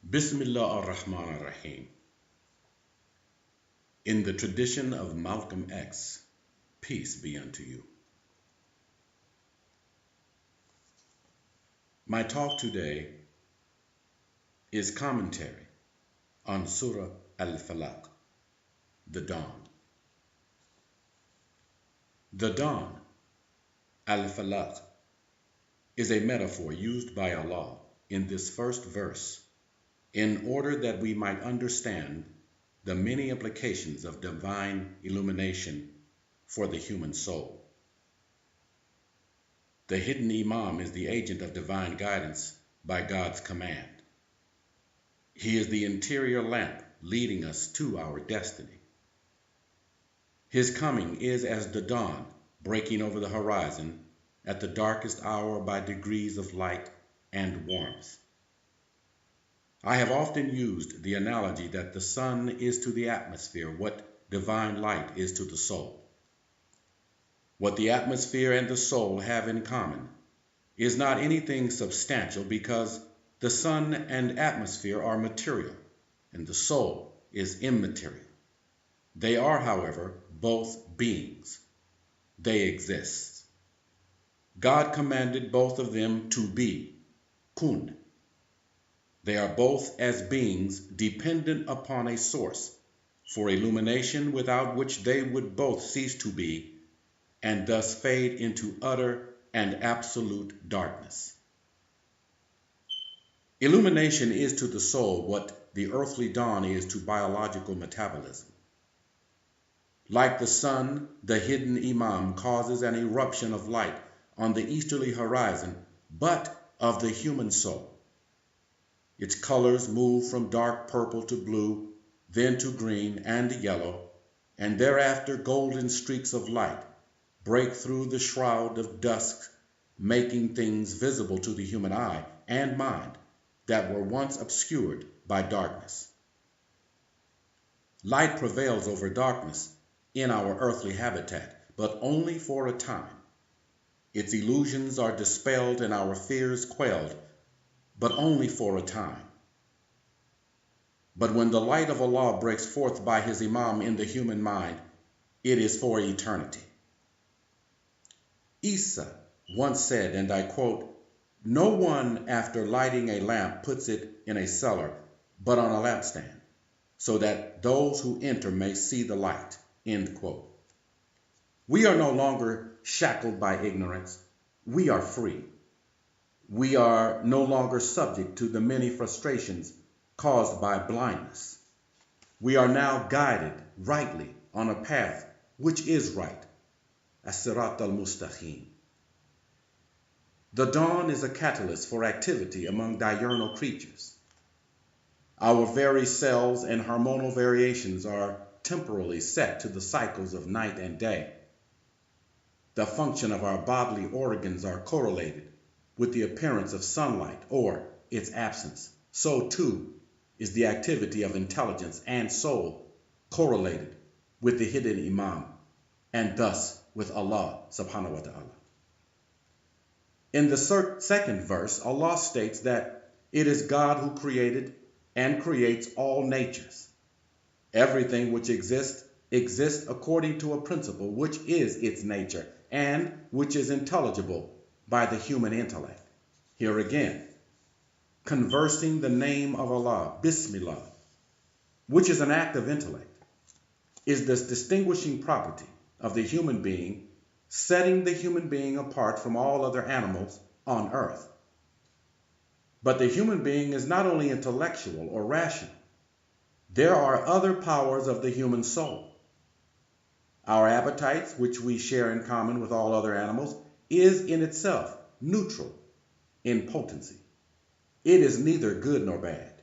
Bismillah ar-Rahman ar-Rahim. In the tradition of Malcolm X, peace be unto you. My talk today is commentary on Sura Al-Falaq, the dawn. The dawn, Al-Falaq, is a metaphor used by Allah in this first verse in order that we might understand the many implications of divine illumination for the human soul. The hidden Imam is the agent of divine guidance by God's command. He is the interior lamp leading us to our destiny. His coming is as the dawn breaking over the horizon at the darkest hour by degrees of light and warmth. I have often used the analogy that the sun is to the atmosphere what divine light is to the soul. What the atmosphere and the soul have in common is not anything substantial because the sun and atmosphere are material and the soul is immaterial. They are, however, both beings. They exist. God commanded both of them to be, kun. They are both as beings dependent upon a source for illumination without which they would both cease to be and thus fade into utter and absolute darkness. Illumination is to the soul what the earthly dawn is to biological metabolism. Like the sun, the hidden Imam causes an eruption of light on the easterly horizon, but of the human soul. Its colors move from dark purple to blue, then to green and yellow, and thereafter golden streaks of light break through the shroud of dusk, making things visible to the human eye and mind that were once obscured by darkness. Light prevails over darkness in our earthly habitat, but only for a time. Its illusions are dispelled and our fears quelled, but only for a time. But when the light of Allah breaks forth by His Imam in the human mind, it is for eternity. Isa once said, and I quote, "No one after lighting a lamp puts it in a cellar, but on a lampstand, so that those who enter may see the light." End quote. We are no longer shackled by ignorance. We are free. We are no longer subject to the many frustrations caused by blindness. We are now guided rightly on a path which is right, as-sirat al-mustaqim. The dawn is a catalyst for activity among diurnal creatures. Our very cells and hormonal variations are temporally set to the cycles of night and day. The function of our bodily organs are correlated with the appearance of sunlight or its absence. So too is the activity of intelligence and soul correlated with the hidden Imam and thus with Allah subhanahu wa ta'ala. In the second verse, Allah states that it is God who created and creates all natures. Everything which exists according to a principle which is its nature and which is intelligible by the human intellect. Here again, conversing the name of Allah, Bismillah, which is an act of intellect, is this distinguishing property of the human being, setting the human being apart from all other animals on earth. But the human being is not only intellectual or rational. There are other powers of the human soul. Our appetites, which we share in common with all other animals, is in itself neutral in potency. It is neither good nor bad,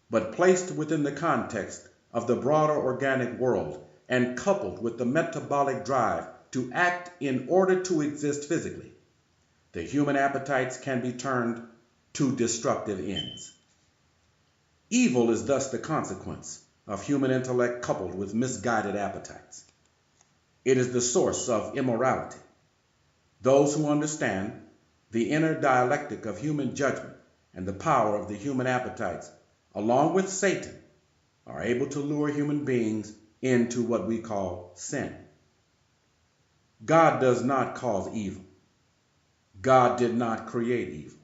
but placed within the context of the broader organic world and coupled with the metabolic drive to act in order to exist physically, the human appetites can be turned to destructive ends. Evil is thus the consequence of human intellect coupled with misguided appetites. It is the source of immorality. Those who understand the inner dialectic of human judgment and the power of the human appetites along with Satan, are able to lure human beings into what we call sin. God does not cause evil. God did not create evil.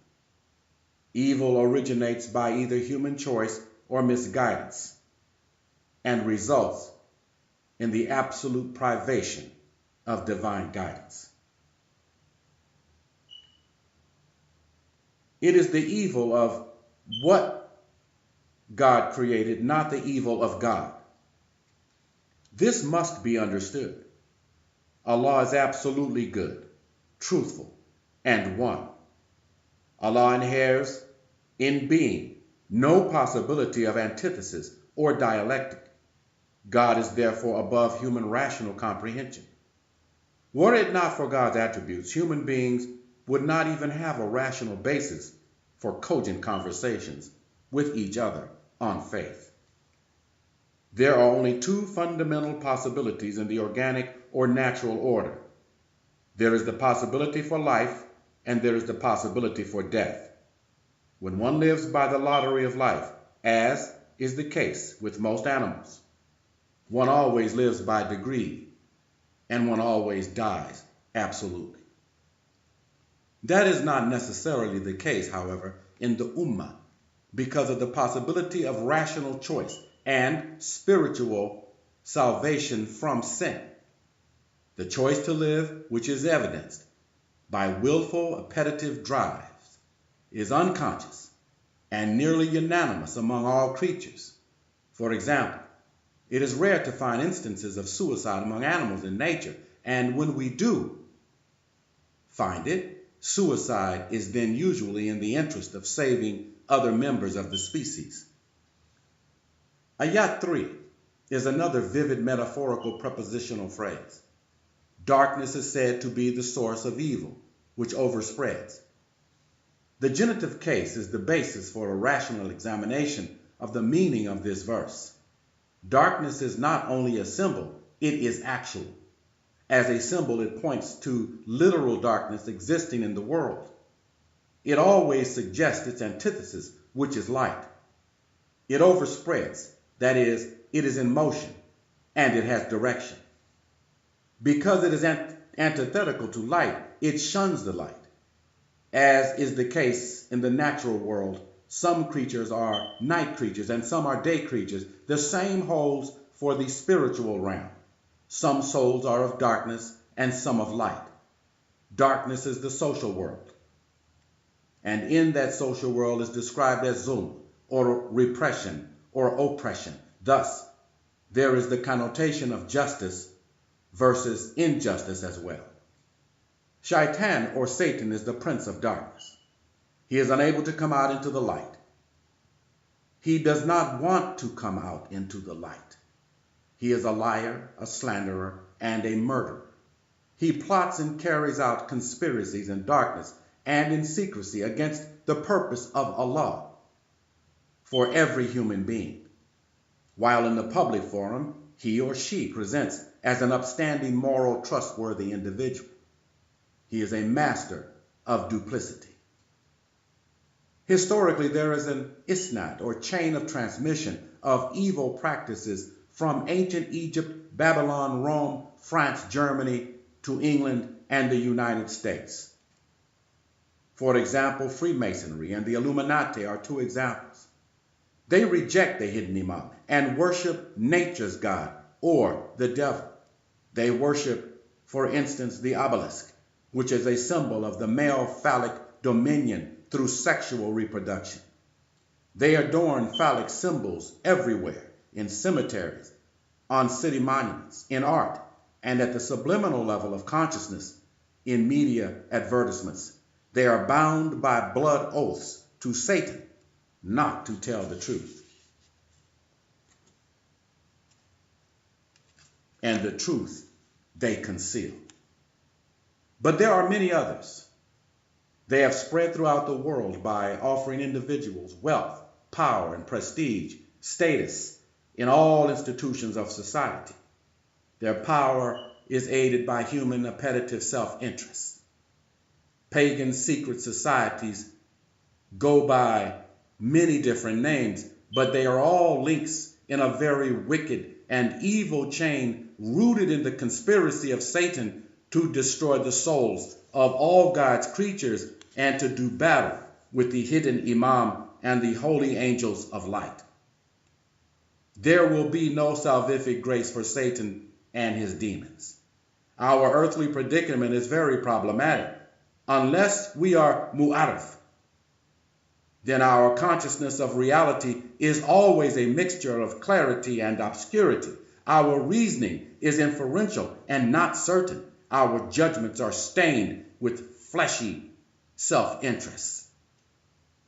Evil originates by either human choice or misguidance and results in the absolute privation of divine guidance. It is the evil of what God created, not the evil of God. This must be understood. Allah is absolutely good, truthful, and one. Allah inheres in being no possibility of antithesis or dialectic. God is therefore above human rational comprehension. Were it not for God's attributes, human beings would not even have a rational basis for cogent conversations with each other on faith. There are only two fundamental possibilities in the organic or natural order. There is the possibility for life, and there is the possibility for death. When one lives by the lottery of life, as is the case with most animals, one always lives by degree, and one always dies absolutely. That is not necessarily the case, however, in the Ummah, because of the possibility of rational choice and spiritual salvation from sin. The choice to live, which is evidenced by willful appetitive drives, is unconscious and nearly unanimous among all creatures. For example, it is rare to find instances of suicide among animals in nature, and when we do find it, suicide is then usually in the interest of saving other members of the species. Ayat 3 is another vivid metaphorical prepositional phrase. Darkness is said to be the source of evil, which overspreads. The genitive case is the basis for a rational examination of the meaning of this verse. Darkness is not only a symbol, it is actual. As a symbol, it points to literal darkness existing in the world. It always suggests its antithesis, which is light. It overspreads, that is, it is in motion, and it has direction. Because it is antithetical to light, it shuns the light. As is the case in the natural world, some creatures are night creatures and some are day creatures. The same holds for the spiritual realm. Some souls are of darkness and some of light. Darkness is the social world. And in that social world is described as zulm, or repression, or oppression. Thus, there is the connotation of justice versus injustice as well. Shaitan, or Satan, is the prince of darkness. He is unable to come out into the light. He does not want to come out into the light. He is a liar, a slanderer, and a murderer. He plots and carries out conspiracies in darkness and in secrecy against the purpose of Allah for every human being, while in the public forum, he or she presents as an upstanding, moral, trustworthy individual. He is a master of duplicity. Historically, there is an isnad, or chain of transmission, of evil practices from ancient Egypt, Babylon, Rome, France, Germany, to England and the United States. For example, Freemasonry and the Illuminati are two examples. They reject the hidden imam and worship nature's god, or the devil. They worship, for instance, the obelisk, which is a symbol of the male phallic dominion through sexual reproduction. They adorn phallic symbols everywhere, in cemeteries, on city monuments, in art, and at the subliminal level of consciousness, in media advertisements. They are bound by blood oaths to Satan not to tell the truth. And the truth they conceal. But there are many others. They have spread throughout the world by offering individuals wealth, power, and prestige, status in all institutions of society. Their power is aided by human appetitive self-interest. Pagan secret societies go by many different names, but they are all links in a very wicked and evil chain rooted in the conspiracy of Satan to destroy the souls of all God's creatures and to do battle with the hidden imam and the holy angels of light. There will be no salvific grace for Satan and his demons. Our earthly predicament is very problematic. Unless we are mu'arif, then our consciousness of reality is always a mixture of clarity and obscurity. Our reasoning is inferential and not certain. Our judgments are stained with fleshy self-interest.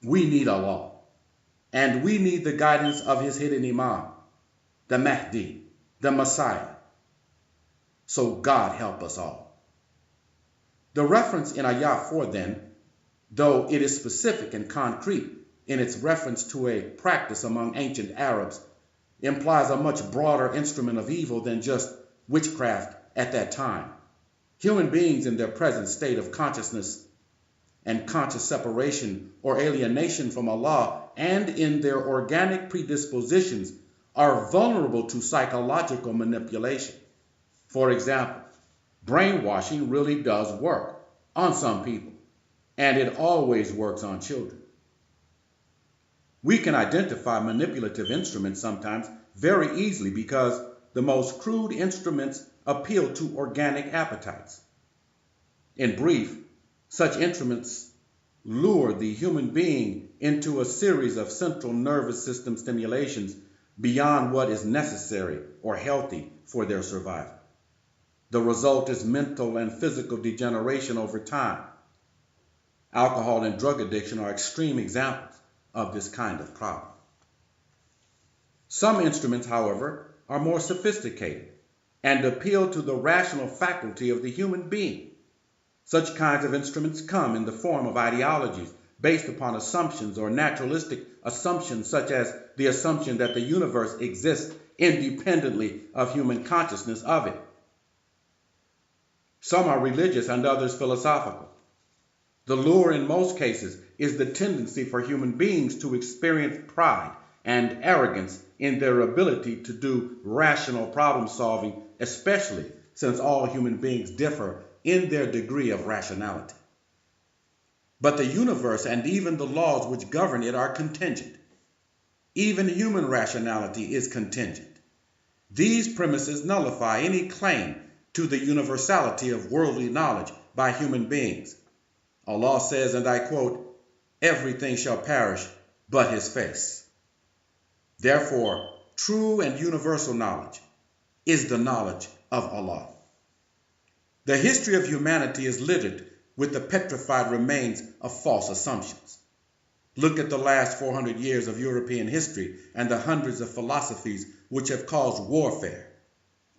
We need Allah, and we need the guidance of his hidden imam, the Mahdi, the Messiah. So God help us all. The reference in Ayah 4 then, though it is specific and concrete in its reference to a practice among ancient Arabs, implies a much broader instrument of evil than just witchcraft at that time. Human beings in their present state of consciousness and conscious separation or alienation from Allah and in their organic predispositions are vulnerable to psychological manipulation. For example, brainwashing really does work on some people, and it always works on children. We can identify manipulative instruments sometimes very easily because the most crude instruments appeal to organic appetites. In brief, such instruments lure the human being into a series of central nervous system stimulations beyond what is necessary or healthy for their survival. The result is mental and physical degeneration over time. Alcohol and drug addiction are extreme examples of this kind of problem. Some instruments, however, are more sophisticated and appeal to the rational faculty of the human being. Such kinds of instruments come in the form of ideologies based upon assumptions or naturalistic assumptions, such as the assumption that the universe exists independently of human consciousness of it. Some are religious and others philosophical. The lure in most cases is the tendency for human beings to experience pride and arrogance in their ability to do rational problem solving, especially since all human beings differ in their degree of rationality. But the universe and even the laws which govern it are contingent. Even human rationality is contingent. These premises nullify any claim to the universality of worldly knowledge by human beings. Allah says, and I quote, "Everything shall perish but his face." Therefore, true and universal knowledge is the knowledge of Allah. The history of humanity is littered with the petrified remains of false assumptions. Look at the last 400 years of European history and the hundreds of philosophies which have caused warfare.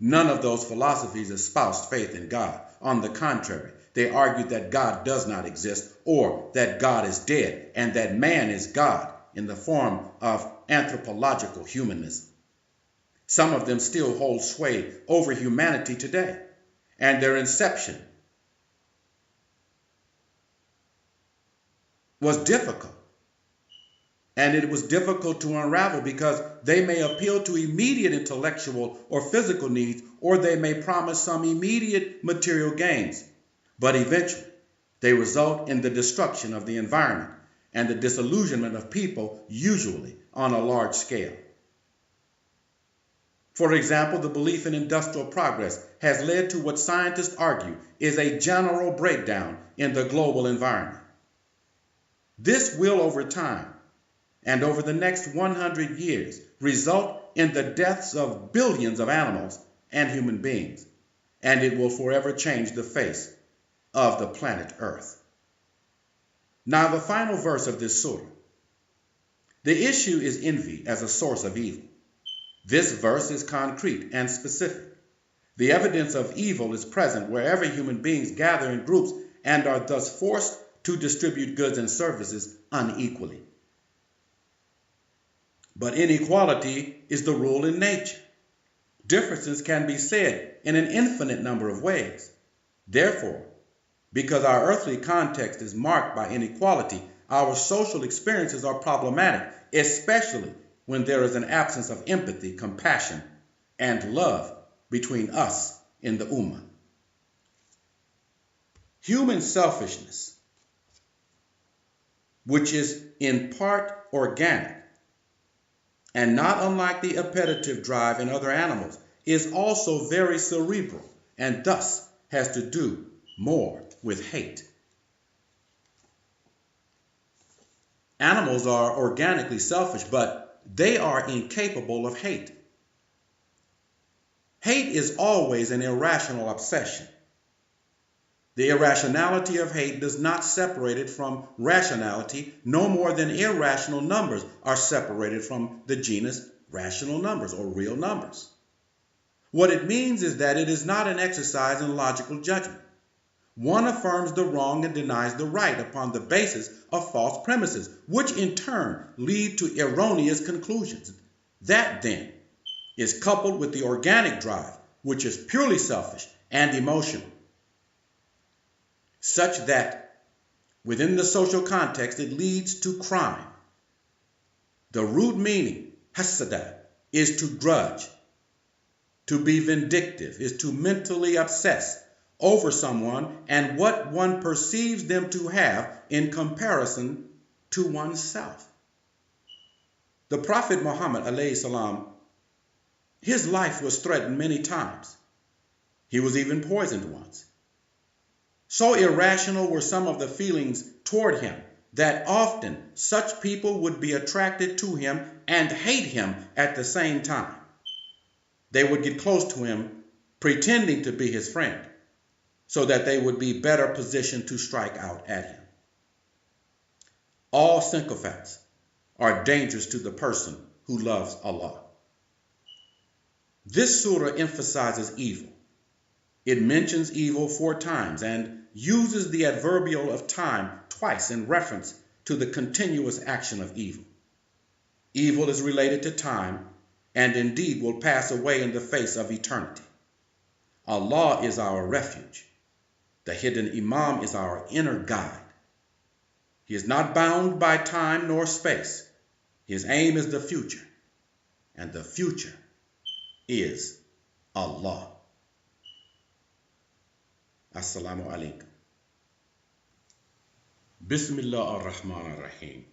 None of those philosophies espoused faith in God. On the contrary, they argued that God does not exist or that God is dead and that man is God in the form of anthropological humanism. Some of them still hold sway over humanity today, and their inception was difficult. And it was difficult to unravel because they may appeal to immediate intellectual or physical needs, or they may promise some immediate material gains. But eventually, they result in the destruction of the environment and the disillusionment of people, usually on a large scale. For example, the belief in industrial progress has led to what scientists argue is a general breakdown in the global environment. This will, over time, and over the next 100 years, result in the deaths of billions of animals and human beings, and it will forever change the face of the planet Earth. Now, the final verse of this surah. The issue is envy as a source of evil. This verse is concrete and specific. The evidence of evil is present wherever human beings gather in groups and are thus forced to distribute goods and services unequally. But inequality is the rule in nature. Differences can be said in an infinite number of ways. Therefore, because our earthly context is marked by inequality, our social experiences are problematic, especially when there is an absence of empathy, compassion, and love between us in the Ummah. Human selfishness, which is in part organic and not unlike the appetitive drive in other animals, is also very cerebral and thus has to do more with hate. Animals are organically selfish, but they are incapable of hate. Hate is always an irrational obsession. The irrationality of hate does not separate it from rationality, no more than irrational numbers are separated from the genus rational numbers or real numbers. What it means is that it is not an exercise in logical judgment. One affirms the wrong and denies the right upon the basis of false premises, which in turn lead to erroneous conclusions. That then is coupled with the organic drive, which is purely selfish and emotional, such that within the social context it leads to crime. The root meaning, hasada, is to grudge. To be vindictive is to mentally obsess over someone and what one perceives them to have in comparison to oneself. The Prophet Muhammad alayhi salam, his life was threatened many times. He was even poisoned once. So irrational were some of the feelings toward him that often such people would be attracted to him and hate him at the same time. They would get close to him pretending to be his friend, so that they would be better positioned to strike out at him. All sycophants are dangerous to the person who loves Allah. This surah emphasizes evil. It mentions evil 4 times and uses the adverbial of time twice in reference to the continuous action of evil. Evil is related to time and indeed will pass away in the face of eternity. Allah is our refuge. The hidden Imam is our inner guide. He is not bound by time nor space. His aim is the future, and the future is Allah. Assalamu alaikum. Bismillah ar-Rahman ar-Rahim.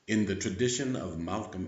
In the tradition of Malcolm